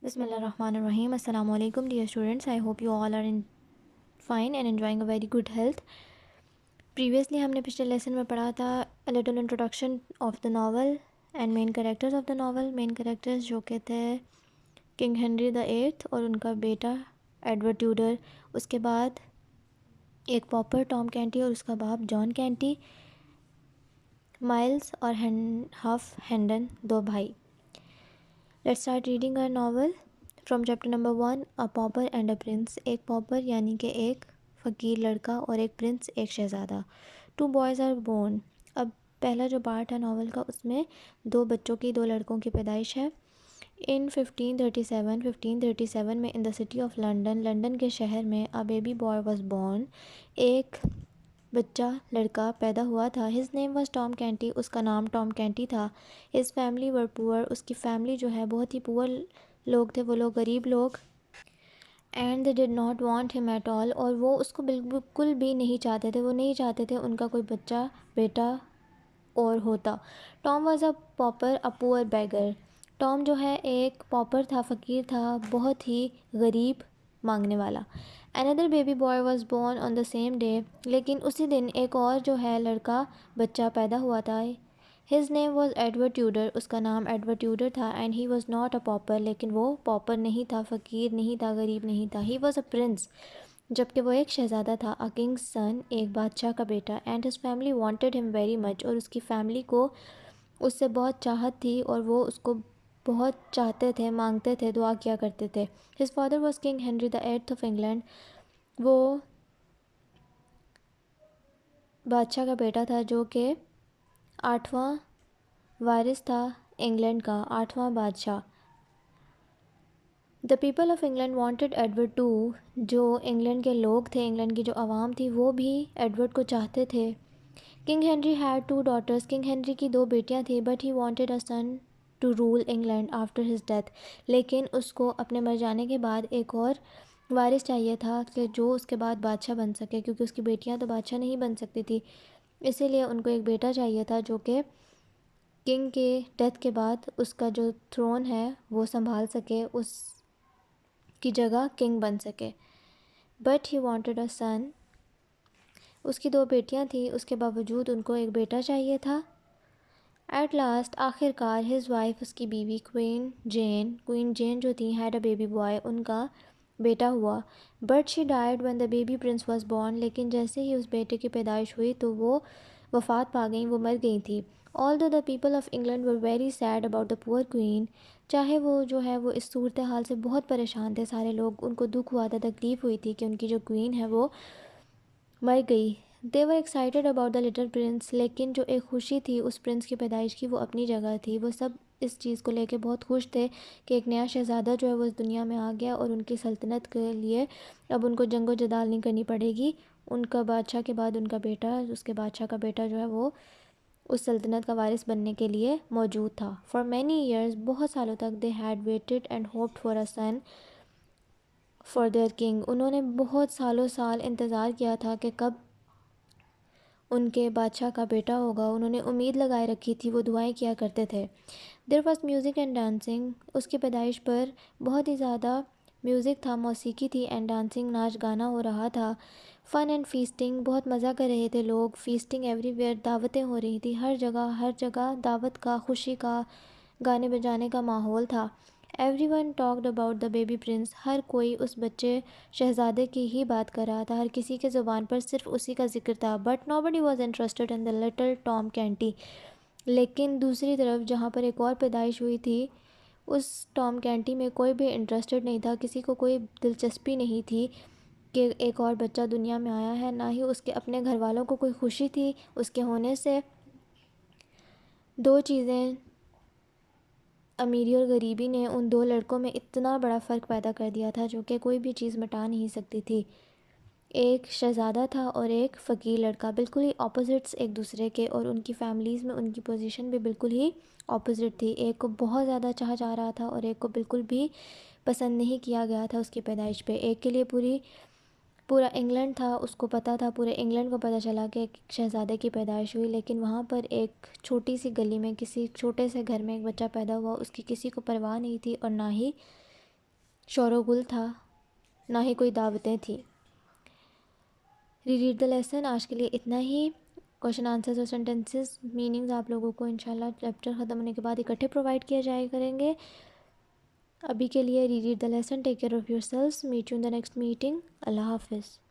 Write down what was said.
بسم اللہ الرحمن الرحیم. السلام علیکم dear students. I hope you all are fine and enjoying a very good health. Previously ہم نے پچھلے لیسن میں پڑھا تھا a little introduction of the novel and main characters of the novel. main characters جو کہ تھے کنگ ہنری the eighth اور ان کا بیٹا ایڈورڈ ٹیوڈر. اس کے بعد ایک پاپر ٹام کینٹی اور اس کا باپ جان کینٹی. مائلز اور ہف ہینڈن دو بھائی. Let's start reading our novel from chapter number 1, A Pauper and a Prince. ایک پاپر یعنی کہ ایک فقیر لڑکا اور ایک پرنس ایک شہزادہ. Two boys are born. اب پہلا جو پارٹ ہے ناول کا اس میں دو بچوں کی دو لڑکوں کی پیدائش ہے. In 1537 میں in the city of London, London کے شہر میں a baby boy was born. ایک بچہ لڑکا پیدا ہوا تھا. His name was Tom Canty. اس کا نام ٹام کینٹی تھا. His family were poor. اس کی فیملی جو ہے بہت ہی پور لوگ تھے، وہ لوگ غریب لوگ. And they did not want him at all. اور وہ اس کو بالکل بھی نہیں چاہتے تھے. وہ نہیں چاہتے تھے ان کا کوئی بچہ بیٹا اور ہوتا. Tom was a pauper, a poor beggar. Tom جو ہے ایک پاپر تھا، فقیر تھا، بہت ہی غریب مانگنے والا. Another baby boy was born on the same day. لیکن اسی دن ایک اور جو ہے لڑکا بچہ پیدا ہوا تھا. His name was Edward Tudor. اس کا نام ایڈورڈ ٹیوڈر تھا. And he was not a pauper. لیکن وہ پاپر نہیں تھا، فقیر نہیں تھا، غریب نہیں تھا. He was a prince. جبکہ وہ ایک شہزادہ تھا. A king's son. ایک بادشاہ کا بیٹا. And his family wanted him very much. اور اس کی فیملی کو اس سے بہت چاہت تھی اور وہ اس کو بہت چاہتے تھے، مانگتے تھے، دعا کیا کرتے تھے. His father was King Henry the eighth of England. وہ بادشاہ کا بیٹا تھا جو کہ 8واں وارث تھا انگلینڈ کا، 8واں بادشاہ. The people of England wanted Edward too. جو انگلینڈ کے لوگ تھے، انگلینڈ کی جو عوام تھی، وہ بھی ایڈورڈ کو چاہتے تھے. King Henry had two daughters. King Henry کی دو بیٹیاں تھیں. But he wanted a son to rule England after his death. لیکن اس کو اپنے مر جانے کے بعد ایک اور وارث چاہیے تھا کہ جو اس کے بعد بادشاہ بن سکے، کیونکہ اس کی بیٹیاں تو بادشاہ نہیں بن سکتی تھی. اسی لیے ان کو ایک بیٹا چاہیے تھا جو کہ کنگ کے ڈیتھ کے بعد اس کا جو تھرون ہے وہ سنبھال سکے، اس کی جگہ کنگ بن سکے. But he wanted a son. اس کی دو بیٹیاں تھیں، اس کے باوجود ان کو ایک بیٹا چاہیے تھا. At last آخر کار his wife، اس کی بیوی کوئین جین جو تھی had a baby boy. ان کا بیٹا ہوا. But she died when the baby prince was born. لیکن جیسے ہی اس بیٹے کی پیدائش ہوئی تو وہ وفات پا گئیں، وہ مر گئی تھی. Although the people of England were very sad about the poor queen. چاہے وہ جو ہے وہ اس صورتحال سے بہت پریشان تھے سارے لوگ، ان کو دکھ ہوا تھا، تکلیف ہوئی تھی کہ ان کی جو کوئین ہے وہ مر گئی. They were excited about the little prince. لیکن جو ایک خوشی تھی اس پرنس کی پیدائش کی وہ اپنی جگہ تھی. وہ سب اس چیز کو لے کے بہت خوش تھے کہ ایک نیا شہزادہ جو ہے وہ اس دنیا میں آ گیا اور ان کی سلطنت کے لیے اب ان کو جنگ و جدال نہیں کرنی پڑے گی. ان کا بادشاہ کے بعد ان کا بیٹا، اس کے بادشاہ کا بیٹا جو ہے وہ اس سلطنت کا وارث بننے کے لیے موجود تھا. For many years بہت سالوں تک they had waited and hoped for a son for their king. انہوں نے بہت سالوں سال انتظار کیا تھا کہ کب ان کے بادشاہ کا بیٹا ہوگا. انہوں نے امید لگائے رکھی تھی، وہ دعائیں کیا کرتے تھے. There was music and dancing. اس کی پیدائش پر بہت ہی زیادہ میوزک تھا، موسیقی تھی. And dancing، ناچ گانا ہو رہا تھا. Fun and feasting، بہت مزہ کر رہے تھے لوگ. Feasting everywhere، دعوتیں ہو رہی تھی ہر جگہ دعوت کا، خوشی کا، گانے بجانے کا ماحول تھا. Everyone talked about the baby prince. ہر کوئی اس بچے شہزادے کی ہی بات کر رہا تھا، ہر کسی کے زبان پر صرف اسی کا ذکر تھا. But nobody was interested in the little Tom Canty. لیکن دوسری طرف جہاں پر ایک اور پیدائش ہوئی تھی اس ٹام کینٹی میں کوئی بھی انٹرسٹڈ نہیں تھا، کسی کو کوئی دلچسپی نہیں تھی کہ ایک اور بچہ دنیا میں آیا ہے. نہ ہی اس کے اپنے گھر والوں کو کوئی خوشی تھی اس کے ہونے سے. دو چیزیں، امیری اور غریبی، نے ان دو لڑکوں میں اتنا بڑا فرق پیدا کر دیا تھا جو کہ کوئی بھی چیز مٹا نہیں سکتی تھی. ایک شہزادہ تھا اور ایک فقیر لڑکا، بالکل ہی اپوزٹس ایک دوسرے کے، اور ان کی فیملیز میں ان کی پوزیشن بھی بالکل ہی اپوزٹ تھی. ایک کو بہت زیادہ چاہا جا رہا تھا اور ایک کو بالکل بھی پسند نہیں کیا گیا تھا اس کی پیدائش پہ. ایک کے لیے پورا انگلینڈ تھا، اس کو پتہ تھا، پورے انگلینڈ کو پتہ چلا کہ ایک شہزادے کی پیدائش ہوئی، لیکن وہاں پر ایک چھوٹی سی گلی میں کسی چھوٹے سے گھر میں ایک بچہ پیدا ہوا، اس کی کسی کو پرواہ نہیں تھی اور نہ ہی شور و گل تھا، نہ ہی کوئی دعوتیں تھیں۔ ری ریڈ دا لیسن آج کے لیے اتنا ہی۔ کوشچن آنسرز اور سینٹنسز میننگز آپ لوگوں کو انشاءاللہ چیپٹر ختم ہونے کے بعد اکٹھے پرووائڈ کیا جائے کریں گے۔ ابھی کے لیے reread the lesson, take care of yourselves, meet you in the next meeting, اللہ حافظ۔